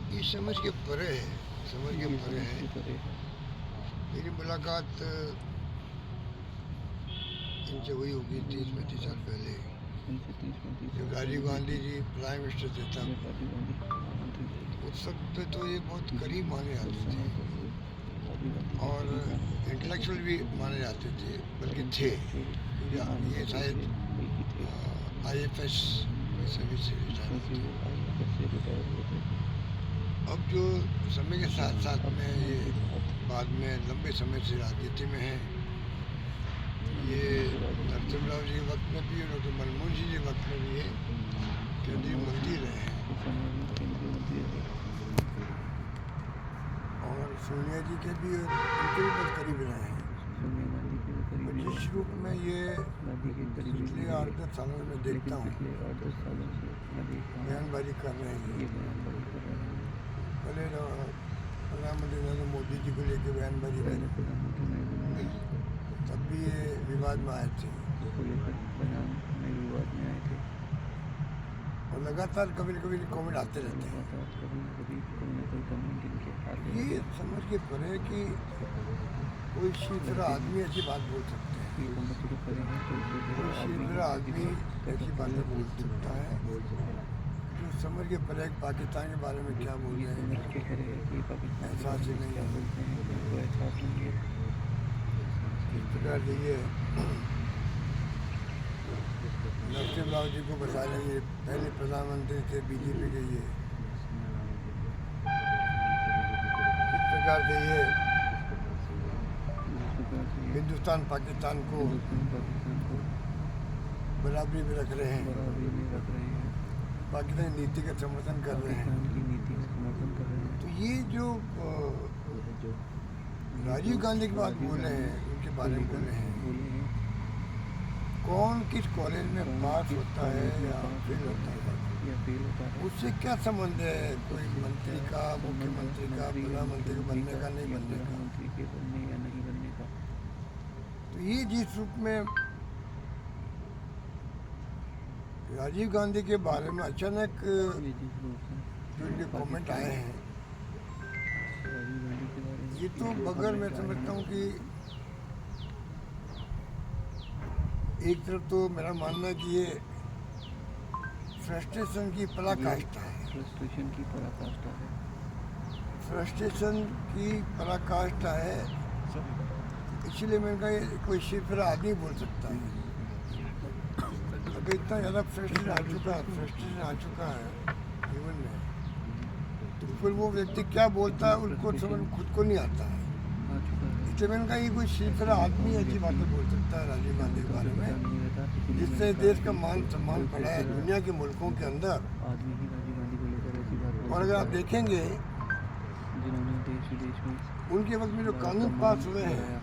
ये समझ के परे है, समझ के परे है। मेरी मुलाकात इनसे हुई होगी 30-35 साल पहले, जब राजीव गांधी जी प्राइम मिनिस्टर थे तब। उस वक्त पे तो ये बहुत करीब माने जाते थे और इंटेलेक्चुअल भी माने जाते थे, बल्कि थे। ये शायद IFS सर्विस से रिटायर हुए। अब जो समय के साथ साथ में ये बाद में लंबे समय से राजनीति में हैं, ये नरसिम्हा राव जी के वक्त में भी और डॉक्टर मनमोहन सिंह जी के वक्त में भी ये केंद्रीय मंत्री रहे हैं और सोनिया जी के भी उनके भी बहुत करीब रहे हैं। जिस रूप में ये पिछले 8-10 सालों में देखता हूँ बयानबाजी कर रहे हैं। पहले प्रधानमंत्री नरेंद्र मोदी जी को लेकर बयानबाजी करी, तब भी ये विवाद में आए थे और लगातार कभी न कभी कमेंट आते रहते हैं। ये समझ के परे कि कोई शीतरा आदमी ऐसी बात बोल सकते हैं, कोई शीतरा आदमी ऐसी बातें बोल सकता है जो समझ के परे पाकिस्तान के बारे में क्या बोल रहे हैं, एहसास ही नहीं है। इस प्रकार से ये नरसिम्हा राव जी को बता लेंगे, पहले प्रधानमंत्री थे बीजेपी के। ये इस प्रकार से ये हिंदुस्तान पाकिस्तान को बराबरी में रख रहे हैं, पाकिस्तानी नीति का समर्थन कर रहे हैं। तो ये जो राजीव गांधी की बात बोले हैं, उनके बारे में बोले हैं, कौन किस कॉलेज में पास होता है या फेल होता है, उससे क्या संबंध है कोई मंत्री का, मुख्यमंत्री का, प्रधानमंत्री का बनने का, नहीं बनने का। तो ये जिस रूप में राजीव गांधी के बारे में अचानक जो इनके कमेंट आए हैं, ये तो बगैर मैं समझता हूँ कि एक तरफ तो मेरा मानना है कि ये फ्रस्ट्रेशन की पराकाष्ठा है, इसलिए मैंने कहा कोई शिफरा आदमी बोल सकता है। अगर इतना ज़्यादा फ्रस्ट्रेशन आ चुका है जीवन में, तो फिर वो व्यक्ति क्या बोलता है उनको समझ खुद को नहीं आता है। इसलिए मैंने कहा ये कोई शिफरा आदमी ऐसी बातें बोल सकता है राजीव गांधी के बारे में, जिससे देश का मान सम्मान बढ़ा है दुनिया के मुल्कों के अंदर। और अगर आप देखेंगे उनके वक्त में जो कानून पास हुए हैं,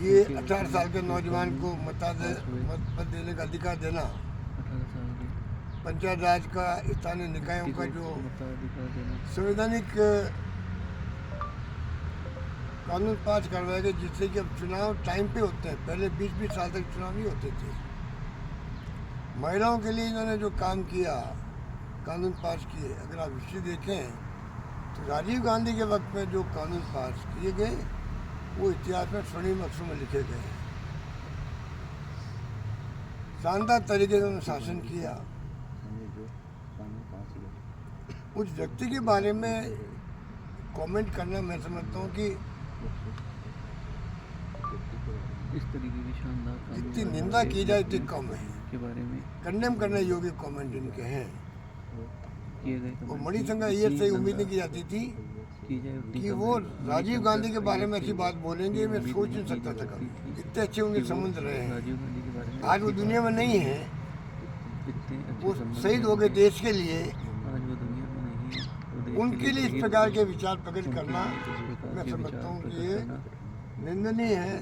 ये 18 साल के नौजवान को मत देने का अधिकार देना, पंचायत राज का, स्थानीय निकायों का जो संवैधानिक कानून पास करवाएगा, जिससे कि अब चुनाव टाइम पे होते हैं, पहले 20-20 साल तक चुनाव नहीं होते थे। महिलाओं के लिए इन्होंने जो काम किया, कानून पास किए, अगर आप हिस्ट्री देखें तो राजीव गांधी के वक्त में जो कानून पास किए गए वो इतिहास में स्वर्णिम अक्षरों में लिखे गए हैं। शानदार तरीके से उन्होंने शासन किया। उस व्यक्ति के बारे में कमेंट करना मैं समझता हूँ कि इस तरीके की शानदार जितनी निंदा की जाए उतनी कम है। के बारे में कंडेम करने योग्य कमेंट इनके हैं। किए गए और मणिशंकर अय्यर से उम्मीद नहीं की जाती थी कि वो राजीव गांधी के बारे में ऐसी बात बोलेंगे। मैं सोच नहीं सकता था कभी, इतने अच्छे उनके संबंध रहे हैं। आज वो दुनिया में नहीं है, वो शहीद हो गए देश के लिए। उनके लिए इस प्रकार के विचार प्रकट करना मैं समझता हूँ कि ये निंदनीय है।